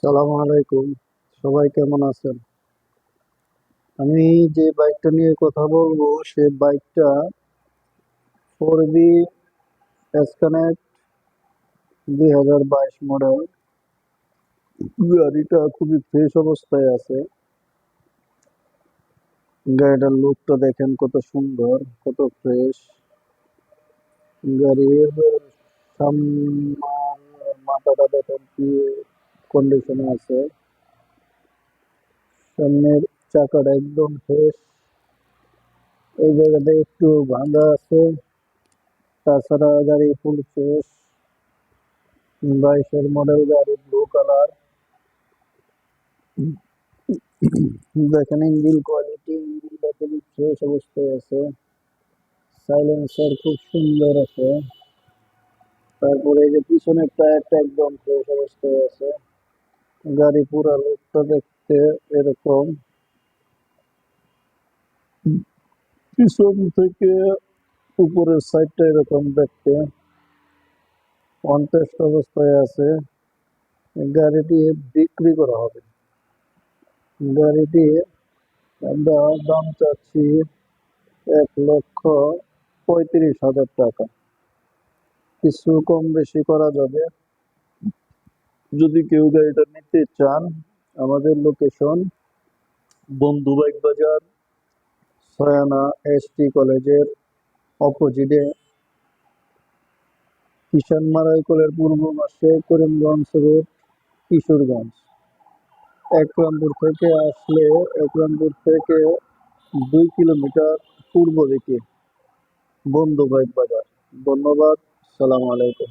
সালাম আলাইকুম। সবাই কেমন আছেন? আমি যে বাইকটা নিয়ে কথা বলবো সে বাইকটা 4B এসকানেক্ট 2022 মডেল। গাড়িটা খুবই ফ্রেশ অবস্থায় আছে। গাড়িটার লুকটা দেখেন কত সুন্দর, কত ফ্রেশ। গাড়ির সামনের মাথাটা দেখেন কি কন্ডিশনে আছে। সামনের চাকাটা একদম ফ্রেশ। এই জায়গাটা একটু ভাঙা আছে, তাছাড়া গাড়ি ফুল ফ্রেশ। 22-এর মডেল গাড়ি, ব্লু কালার। দেখেন ইঞ্জিন কোয়ালিটি, ইঞ্জিনটা খুবই ফ্রেশ অবস্থায় আছে। সাইলেন্সার খুব সুন্দর আছে। তারপরে এই যে পিছনের টায়ারটা একদম ফ্রেশ অবস্থায় আছে। গাড়ি পুরা লুকটা দেখতে এরকম। পিছন থেকে উপরের সাইডটা এরকম দেখতে। অনটেস্ট অবস্থায় আছে। গাড়িটি বিক্রি করা হবে। গাড়িটি আমরা দাম চাচ্ছি 1,35,000 টাকা। কিছু কম বেশি করা যাবে। যদি কেউ গাড়িটা নিতে চান, আমাদের লোকেশন বন্ধু বাইক বাজার, সয়ানা ST কলেজের অপোজিটে, কিষান মারাইকলের পূর্ব পাশে, করিমগঞ্জ রোড, কিশোরগঞ্জ। একরামপুর থেকে আসলে একরামপুর থেকে 2 কিলোমিটার পূর্ব দিকে বন্ধু বাইক বাজার। ধন্যবাদ। সালাম আলাইকুম।